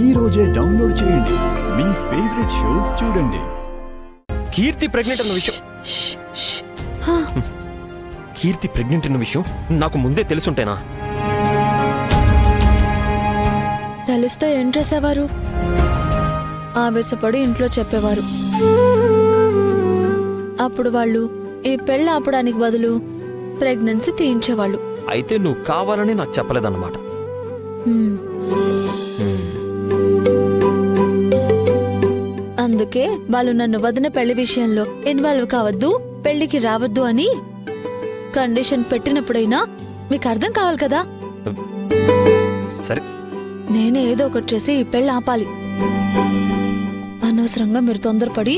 ఈ రోజే డౌన్లోడ్ చేయండి. మీ ఫేవరెట్ షోస్ చూడండి. కీర్తి ప్రెగ్నెంట్ అన్న విషయం కీర్తి ప్రెగ్నెంట్ అన్న విషయం నాకు ముందే తెలుసుంటేనా? తెలిస్తే ఏం చేసేవారు? ఆవేశపడి ఇంట్లో చెప్పేవారు. అప్పుడు వాళ్ళు ఈ పెళ్ళి ఆపడానికి బదులు ప్రెగ్నెన్సీ తీయించేవాళ్ళు. అయితే నువ్వు కావాలని నాకు చెప్పలేదన్నమాట. అందుకే వాళ్ళు నన్ను వదిన పెళ్లి విషయంలో ఇన్వాల్వ్ కావద్దు, పెళ్లికి రావద్దు అని కండిషన్ పెట్టినప్పుడైనా మీకు అర్థం కావాలి కదా. సరే, నేనే ఏదో ఒకటి చేసి ఈ పెళ్లి ఆపాలి. అనవసరంగా మీరు తొందరపడి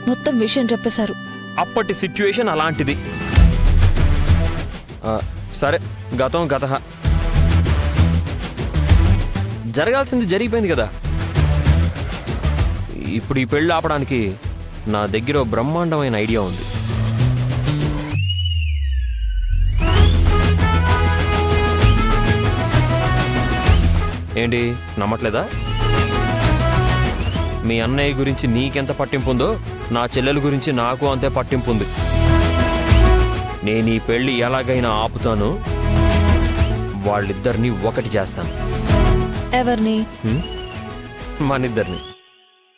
మొత్తం విషయం చెప్పేశారు. అప్పటి సిచ్యువేషన్ అలాంటిది. సరే, గతం గతః. జరగాల్సింది జరిగిపోయింది కదా. ఇప్పుడు ఈ పెళ్ళి ఆపడానికి నా దగ్గర ఓ బ్రహ్మాండమైన ఐడియా ఉంది. ఏంటి, నమ్మట్లేదా? మీ అన్నయ్య గురించి నీకెంత పట్టింపు ఉందో నా చెల్లెల గురించి నాకు అంతే పట్టింపు ఉంది. నేను ఈ పెళ్లి ఎలాగైనా ఆపుతాను, వాళ్ళిద్దరినీ ఒకటి చేస్తాను. ఎవరిని? మనిద్దరిని.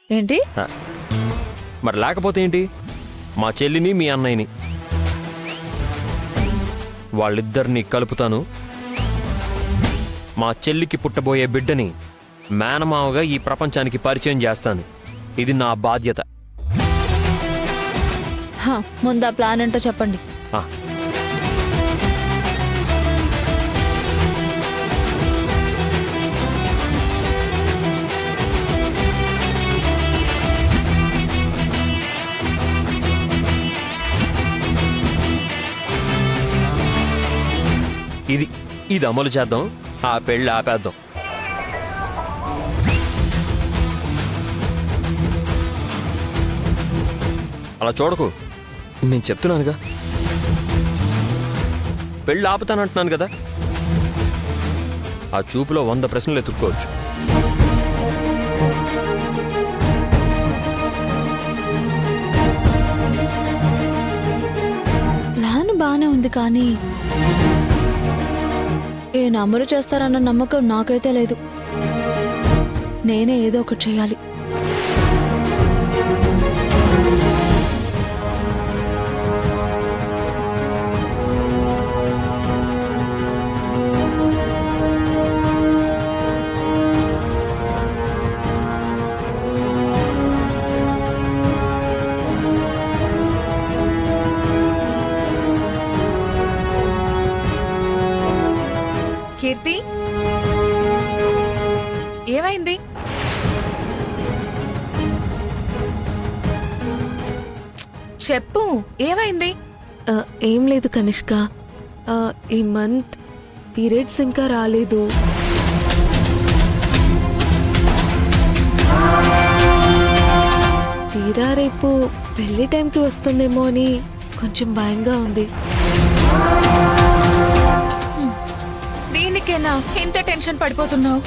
ఏంటి? మరి లేకపోతే ఏంటి? మా చెల్లిని మీ అన్నయ్యని వాళ్ళిద్దరినీ కలుపుతాను. మా చెల్లికి పుట్టబోయే బిడ్డని మేనమావగా ఈ ప్రపంచానికి పరిచయం చేస్తాను. ఇది నా బాధ్యత. ముందు ఆ ప్లాన్ ఏంటో చెప్పండి. ఇది అమలు చేద్దాం, ఆ పెళ్ళి ఆపేద్దాం. అలా చూడకు, నేను చెప్తున్నానుగా. పెళ్ళి ఆపుతానంటున్నాను కదా. ఆ చూపులో 100 ప్రశ్నలు ఎత్తుక్కోవచ్చు. ప్లాన్ బానే ఉంది, కానీ ఏం అమలు చేస్తారన్న నమ్మకం నాకైతే లేదు. నేనే ఏదో ఒకటి చేయాలి. కీర్తి, ఏమైంది? చెప్పు, ఏమైంది? ఏం లేదు కనిష్క, ఈ మంత్ పీరియడ్స్ ఇంకా రాలేదు. తీరా రేపు పెళ్లి టైంకి వస్తుందేమో అని కొంచెం భయంగా ఉంది. దీనికేనా ఇంత టెన్షన్ పడిపోతున్నావు?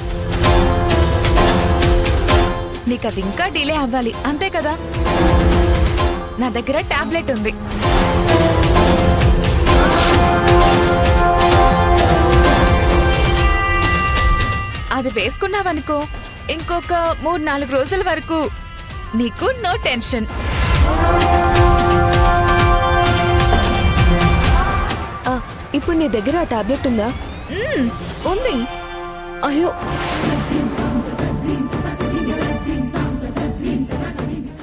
నీకు అది ఇంకా డిలే అవ్వాలి, అంతే కదా. నా దగ్గర టాబ్లెట్ ఉంది. అది వేసుకున్నావనుకో, ఇంకొక 3-4 రోజుల వరకు నీకు నో టెన్షన్. ఇప్పుడు నీ దగ్గర ఆ టాబ్లెట్ ఉందా? ఉంది. అయ్యో,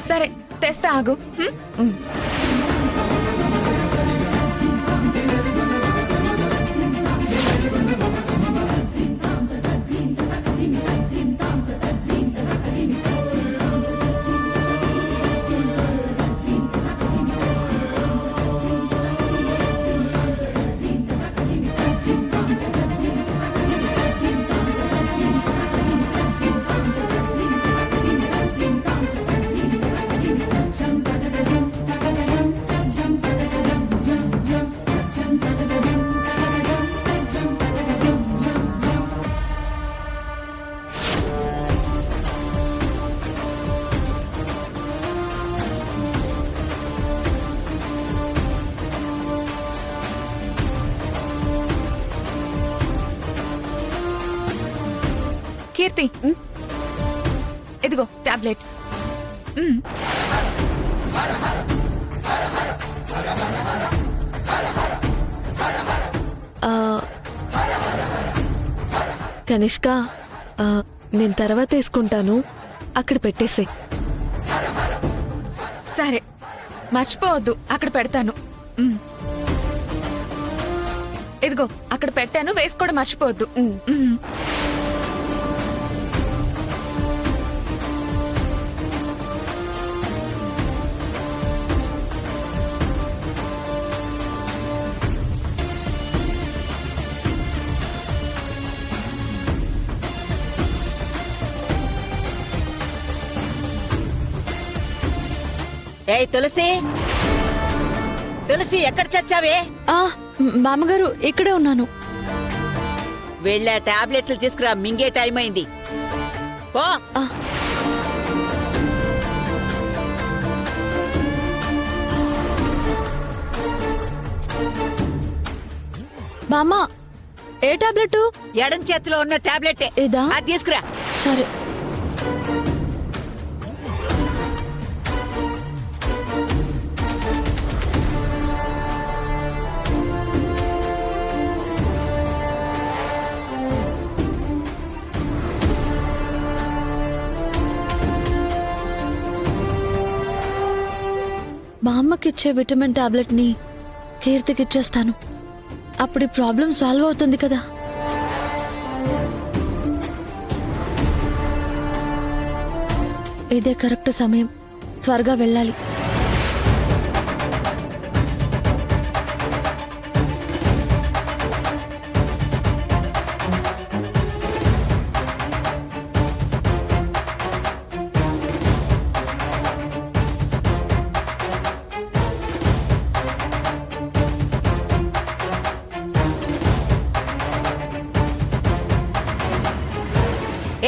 సరే తెస్తా, ఆగు. కీర్తి ఇదిగో టాబ్లెట్. ఆ, కనిష్క, నేను తర్వాత వేసుకుంటాను, అక్కడ పెట్టేసే. సరే, మర్చిపోవద్దు, అక్కడ పెడతాను. ఇదిగో అక్కడ పెట్టాను, వేసుకోవడం మర్చిపోవద్దు. ఏయ్ తులసి, తులసి ఎక్కడ చచ్చావే? ఆ బామ్మగారు ఇక్కడే ఉన్నాను. వెళ్ళా టాబ్లెట్లు తీసుకురా, మింగే టైం అయింది. పో. ఆ, బామ్మ ఏ టాబ్లెట్? ఎడం చేతిలో ఉన్న టాబ్లెట్ ఇదా? అది తీసుకురా. సరే. బామ్మకిచ్చే విటమిన్ టాబ్లెట్ ని కీర్తికిచ్చేస్తాను. అప్పుడు ఈ ప్రాబ్లం సాల్వ్ అవుతుంది కదా. ఇదే కరెక్ట్ సమయం, త్వరగా వెళ్ళాలి.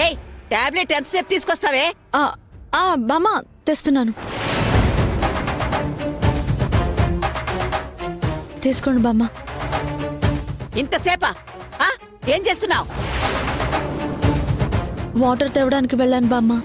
ఏయ్ టాబ్లెట్ ఎంతసేపు తీసుకొస్తావే? ఆ ఆ బామ్మ తెస్తున్నాను. తీసుకోండి బామ్మ. ఇంతసేపా? ఏం చేస్తున్నావు? వాటర్ తేవడానికి వెళ్ళాను బామ్మ.